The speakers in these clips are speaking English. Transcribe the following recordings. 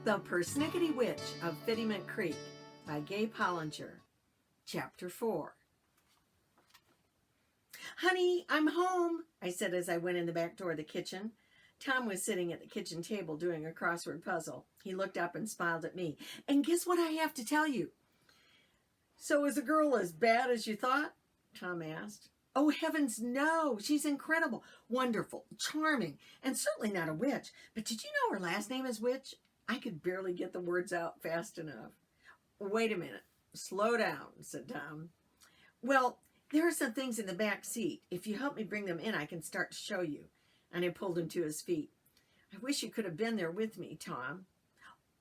The Persnickety Witch of Fiddyment Creek by Gaye Pollinger. Chapter 4. "Honey, I'm home," I said as I went in the back door of the kitchen. Tom was sitting at the kitchen table doing a crossword puzzle. He looked up and smiled at me. "And guess what I have to tell you?" "So is the girl as bad as you thought?" Tom asked. "Oh, heavens, no. She's incredible, wonderful, charming, and certainly not a witch. But did you know her last name is Witch?" I could barely get the words out fast enough. "Wait a minute. Slow down," said Tom. "Well, there are some things in the back seat. If you help me bring them in, I can start to show you." And I pulled him to his feet. "I wish you could have been there with me, Tom."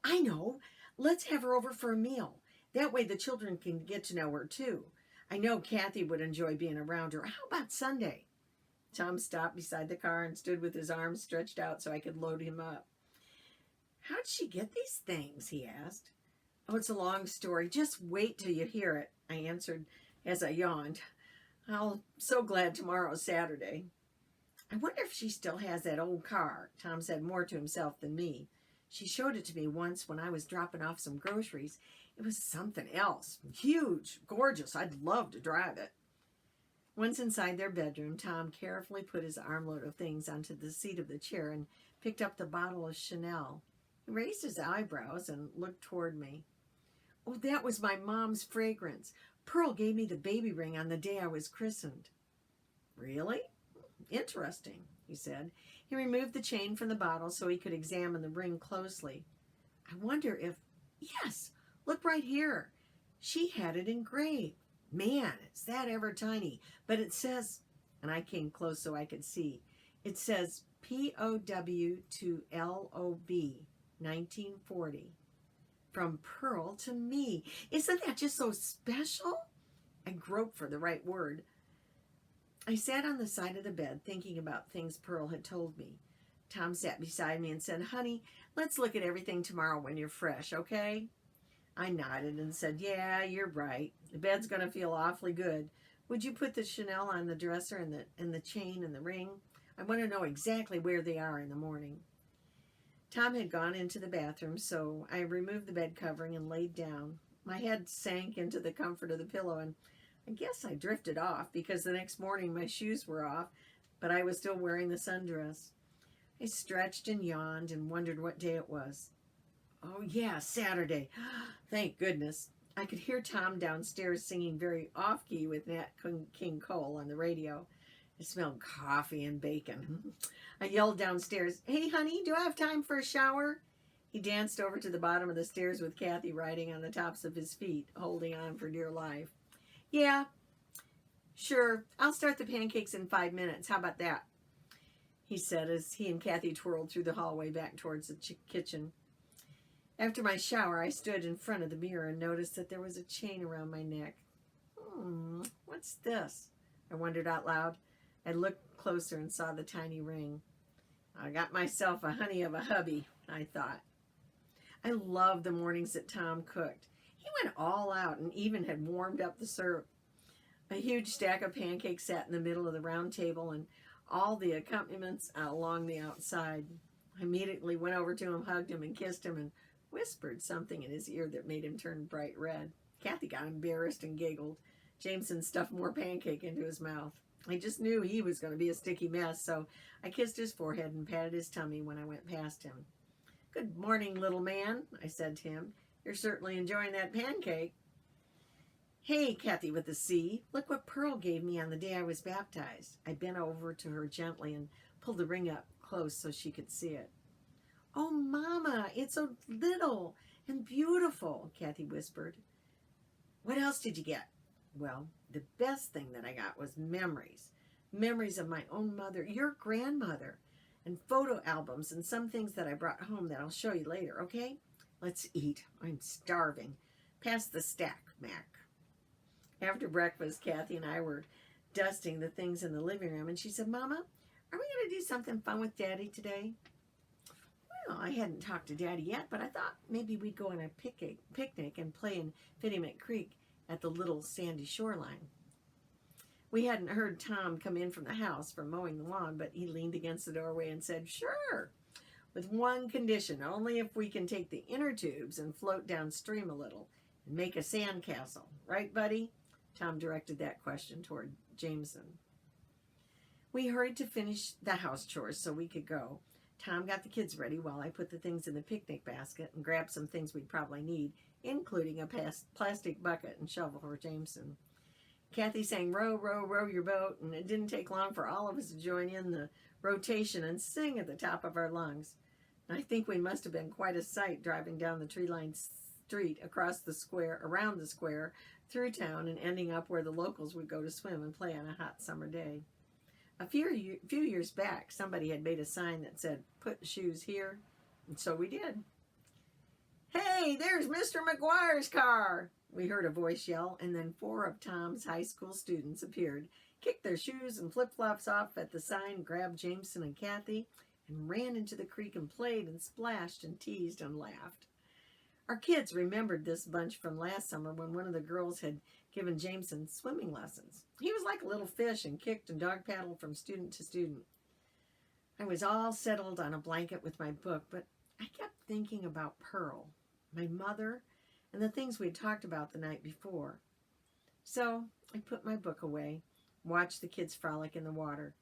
"I know. Let's have her over for a meal. That way the children can get to know her, too. I know Kathy would enjoy being around her. How about Sunday?" Tom stopped beside the car and stood with his arms stretched out so I could load him up. "How'd she get these things?" he asked. "Oh, it's a long story. Just wait till you hear it," I answered as I yawned. "I'm so glad tomorrow's Saturday." "I wonder if she still has that old car." Tom said more to himself than me. "She showed it to me once when I was dropping off some groceries. It was something else. Huge, gorgeous. I'd love to drive it." Once inside their bedroom, Tom carefully put his armload of things onto the seat of the chair and picked up the bottle of Chanel. He raised his eyebrows and looked toward me. "Oh, that was my mom's fragrance. Pearl gave me the baby ring on the day I was christened." "Really? Interesting," he said. He removed the chain from the bottle so he could examine the ring closely. "I wonder if... Yes, look right here. She had it engraved. Man, is that ever tiny. But it says..." And I came close so I could see. "It says POW to LOB, 1940. From Pearl to me. Isn't that just so special?" I groped for the right word. I sat on the side of the bed thinking about things Pearl had told me. Tom sat beside me and said, "Honey, let's look at everything tomorrow when you're fresh, okay?" I nodded and said, "Yeah, you're right. The bed's going to feel awfully good. Would you put the Chanel on the dresser and the chain and the ring? I want to know exactly where they are in the morning." Tom had gone into the bathroom, so I removed the bed covering and laid down. My head sank into the comfort of the pillow, and I guess I drifted off because the next morning my shoes were off, but I was still wearing the sundress. I stretched and yawned and wondered what day it was. Oh, yeah, Saturday. Thank goodness. I could hear Tom downstairs singing very off-key with Nat King Cole on the radio. It smelled coffee and bacon. I yelled downstairs, "Hey, honey, do I have time for a shower?" He danced over to the bottom of the stairs with Kathy riding on the tops of his feet, holding on for dear life. "Yeah, sure. I'll start the pancakes in 5 minutes. How about that?" he said as he and Kathy twirled through the hallway back towards the kitchen. After my shower, I stood in front of the mirror and noticed that there was a chain around my neck. What's this?" I wondered out loud. I looked closer and saw the tiny ring. "I got myself a honey of a hubby," I thought. I loved the mornings that Tom cooked. He went all out and even had warmed up the syrup. A huge stack of pancakes sat in the middle of the round table and all the accompaniments along the outside. I immediately went over to him, hugged him, and kissed him and whispered something in his ear that made him turn bright red. Kathy got embarrassed and giggled. Jameson stuffed more pancake into his mouth. I just knew he was going to be a sticky mess, so I kissed his forehead and patted his tummy when I went past him. "Good morning, little man," I said to him. "You're certainly enjoying that pancake." "Hey, Kathy with the C, look what Pearl gave me on the day I was baptized." I bent over to her gently and pulled the ring up close so she could see it. "Oh, Mama, it's so little and beautiful," Kathy whispered. "What else did you get?" "Well, the best thing that I got was memories. Memories of my own mother, your grandmother, and photo albums and some things that I brought home that I'll show you later, okay? Let's eat. I'm starving. Pass the stack, Mac." After breakfast, Kathy and I were dusting the things in the living room, and she said, "Mama, are we going to do something fun with Daddy today?" Well, I hadn't talked to Daddy yet, but I thought maybe we'd go on a picnic and play in Fiddyment Creek at the little sandy shoreline. We hadn't heard Tom come in from the house from mowing the lawn, but he leaned against the doorway and said, "Sure. with one condition, only if we can take the inner tubes and float downstream a little and make a sandcastle. Right, buddy? Tom directed that question toward Jameson. We hurried to finish the house chores so we could go. Tom got the kids ready while I put the things in the picnic basket and grabbed some things we'd probably need, including a plastic bucket and shovel for Jameson. Kathy sang "Row, row, row your boat," and it didn't take long for all of us to join in the rotation and sing at the top of our lungs. I think we must have been quite a sight driving down the tree-lined street, across the square, around the square, through town, and ending up where the locals would go to swim and play on a hot summer day. A few years back, somebody had made a sign that said, "Put shoes here," and so we did. "Hey, there's Mr. McGuire's car!" We heard a voice yell, and then 4 of Tom's high school students appeared, kicked their shoes and flip-flops off at the sign, grabbed Jameson and Kathy, and ran into the creek and played and splashed and teased and laughed. Our kids remembered this bunch from last summer when one of the girls had given Jameson swimming lessons. He was like a little fish and kicked and dog paddled from student to student. I was all settled on a blanket with my book, but I kept thinking about Pearl, my mother, and the things we had talked about the night before. So I put my book away, watched the kids frolic in the water.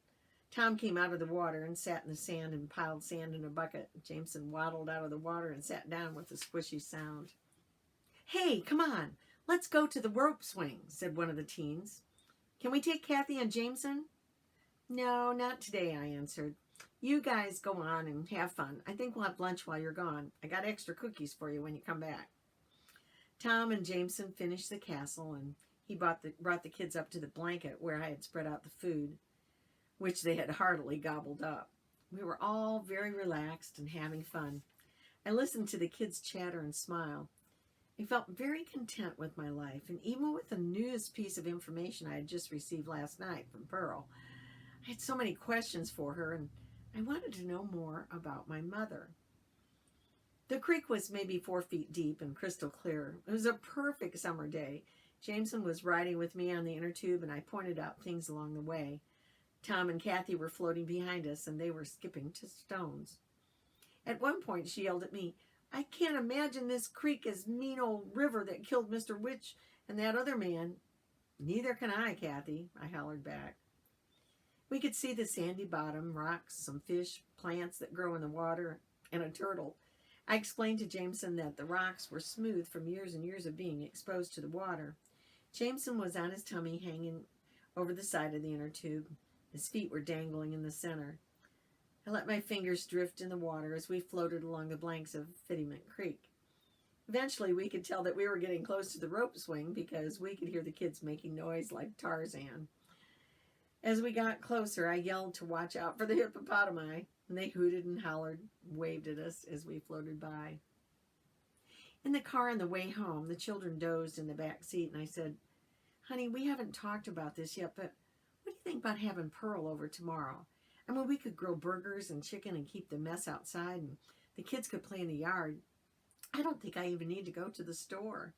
Tom came out of the water and sat in the sand and piled sand in a bucket. Jameson waddled out of the water and sat down with a squishy sound. "Hey, come on, let's go to the rope swing," said one of the teens. "Can we take Kathy and Jameson?" "No, not today," I answered. "You guys go on and have fun. I think we'll have lunch while you're gone. I got extra cookies for you when you come back." Tom and Jameson finished the castle, and he brought the kids up to the blanket where I had spread out the food, which they had heartily gobbled up. We were all very relaxed and having fun. I listened to the kids chatter and smile. I felt very content with my life, and even with the newest piece of information I had just received last night from Pearl, I had so many questions for her, and I wanted to know more about my mother. The creek was maybe 4 feet deep and crystal clear. It was a perfect summer day. Jameson was riding with me on the inner tube, and I pointed out things along the way. Tom and Kathy were floating behind us, and they were skipping to stones. At one point, she yelled at me, "I can't imagine this creek as mean old river that killed Mr. Witch and that other man." "Neither can I, Kathy," I hollered back. We could see the sandy bottom, rocks, some fish, plants that grow in the water, and a turtle. I explained to Jameson that the rocks were smooth from years and years of being exposed to the water. Jameson was on his tummy, hanging over the side of the inner tube. His feet were dangling in the center. I let my fingers drift in the water as we floated along the banks of Fiddyment Creek. Eventually, we could tell that we were getting close to the rope swing because we could hear the kids making noise like Tarzan. As we got closer, I yelled to watch out for the hippopotami, and they hooted and hollered, waved at us as we floated by. In the car on the way home, the children dozed in the back seat, and I said, "Honey, we haven't talked about this yet, but what do you think about having Pearl over tomorrow? I mean, we could grill burgers and chicken and keep the mess outside, and the kids could play in the yard. I don't think I even need to go to the store."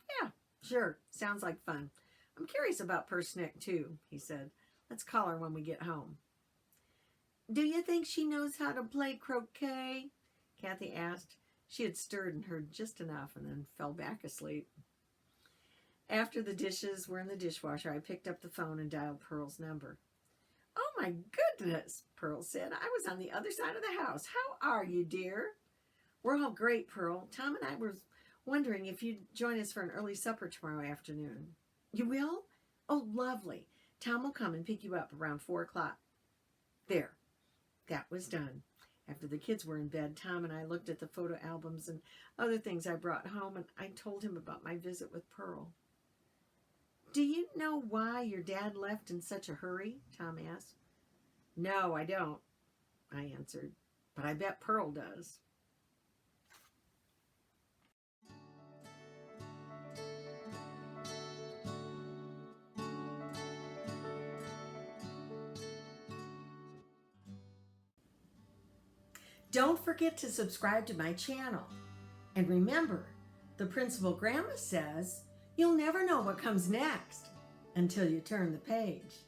"Yeah, sure. Sounds like fun. I'm curious about Persnick, too," he said. "Let's call her when we get home." "Do you think she knows how to play croquet?" Kathy asked. She had stirred and heard just enough and then fell back asleep. After the dishes were in the dishwasher, I picked up the phone and dialed Pearl's number. "Oh, my goodness," Pearl said. "I was on the other side of the house. How are you, dear?" "We're all great, Pearl. Tom and I were wondering if you'd join us for an early supper tomorrow afternoon." "You will? Oh, lovely. Tom will come and pick you up around 4 o'clock. There. That was done. After the kids were in bed, Tom and I looked at the photo albums and other things I brought home, and I told him about my visit with Pearl. "Do you know why your dad left in such a hurry?" Tom asked. "No, I don't," I answered, "but I bet Pearl does." Don't forget to subscribe to my channel. And remember, the Principal Grandma says, you'll never know what comes next until you turn the page.